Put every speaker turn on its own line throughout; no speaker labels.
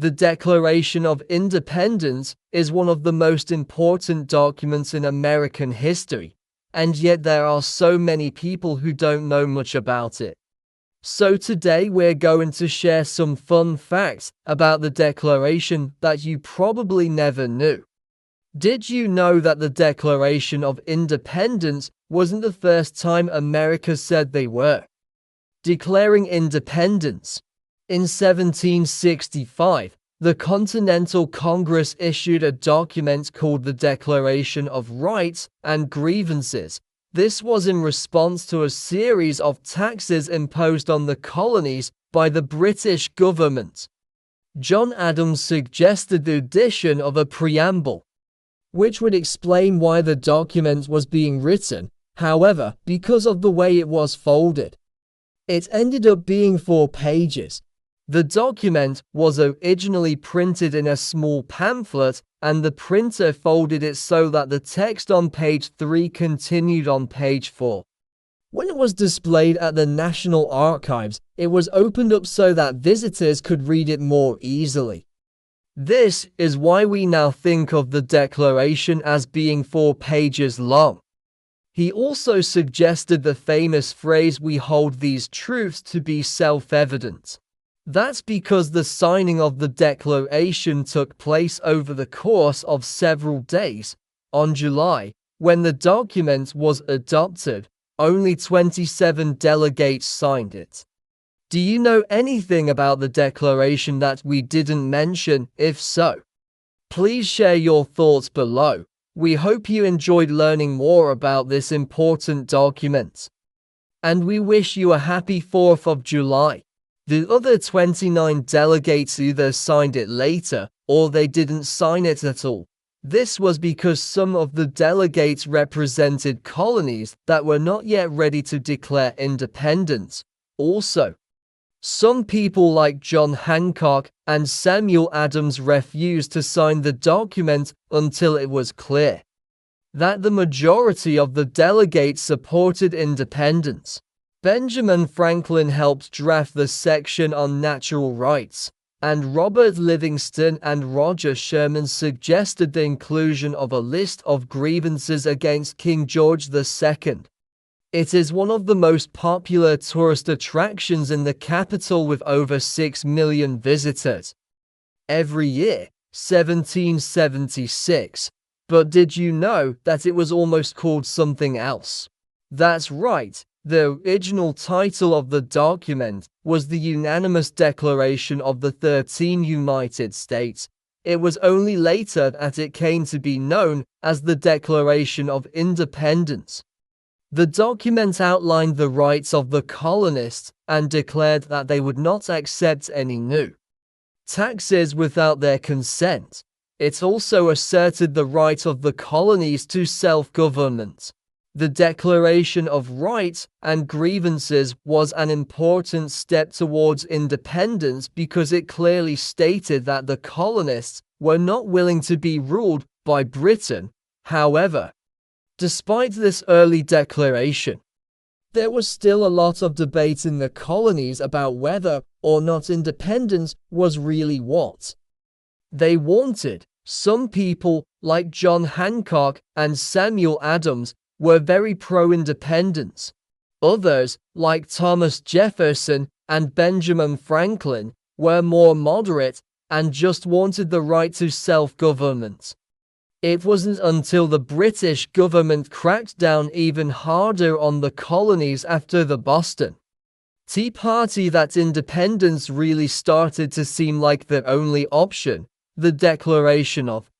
The Declaration of Independence is one of the most important documents in American history, and yet there are so many people who don't know much about it. So today we're going to share some fun facts about the Declaration that you probably never knew. Did you know that the Declaration of Independence wasn't the first time America said they were declaring independence? In 1765, the Continental Congress issued a document called the Declaration of Rights and Grievances. This was in response to a series of taxes imposed on the colonies by the British government. John Adams suggested the addition of a preamble, which would explain why the document was being written. However, because of the way it was folded, it ended up being 4 pages. The document was originally printed in a small pamphlet, and the printer folded it so that the text on page 3 continued on page 4. When it was displayed at the National Archives, it was opened up so that visitors could read it more easily. This is why we now think of the Declaration as being 4 pages long. He also suggested the famous phrase, "We hold these truths to be self-evident." That's because the signing of the Declaration took place over the course of several days. On July, when the document was adopted, only 27 delegates signed it. Do you know anything about the Declaration that we didn't mention? If so, please share your thoughts below. We hope you enjoyed learning more about this important document. And we wish you a happy 4th of July. The other 29 delegates either signed it later, or they didn't sign it at all. This was because some of the delegates represented colonies that were not yet ready to declare independence. Also, some people like John Hancock and Samuel Adams refused to sign the document until it was clear that the majority of the delegates supported independence. Benjamin Franklin helped draft the section on natural rights, and Robert Livingston and Roger Sherman suggested the inclusion of a list of grievances against King George II. It is one of the most popular tourist attractions in the capital with over 6 million visitors every year. 1776. But did you know that it was almost called something else? That's right. The original title of the document was the Unanimous Declaration of the 13 United States. It was only later that it came to be known as the Declaration of Independence. The document outlined the rights of the colonists and declared that they would not accept any new taxes without their consent. It also asserted the right of the colonies to self-government. The Declaration of Rights and Grievances was an important step towards independence because it clearly stated that the colonists were not willing to be ruled by Britain. However, despite this early declaration, there was still a lot of debate in the colonies about whether or not independence was really what they wanted. Some people, like John Hancock and Samuel Adams, were very pro-independence. Others, like Thomas Jefferson and Benjamin Franklin, were more moderate and just wanted the right to self-government. It wasn't until the British government cracked down even harder on the colonies after the Boston Tea Party that independence really started to seem like the only option. The Declaration of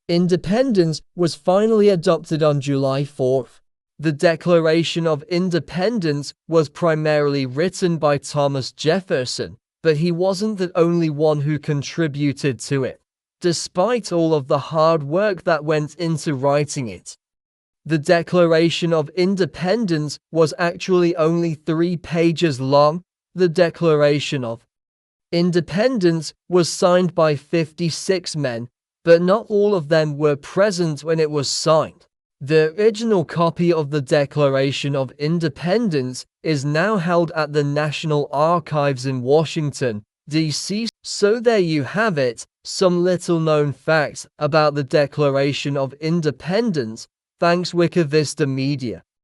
Independence was finally adopted on July 4th. The Declaration of Independence was primarily written by Thomas Jefferson, but he wasn't the only one who contributed to it, despite all of the hard work that went into writing it. The Declaration of Independence was actually only 3 pages long. The Declaration of Independence was signed by 56 men, but not all of them were present when it was signed. The original copy of the Declaration of Independence is now held at the National Archives in Washington, DC. So there you have it, some little known facts about the Declaration of Independence. Thanks Wikivista Media.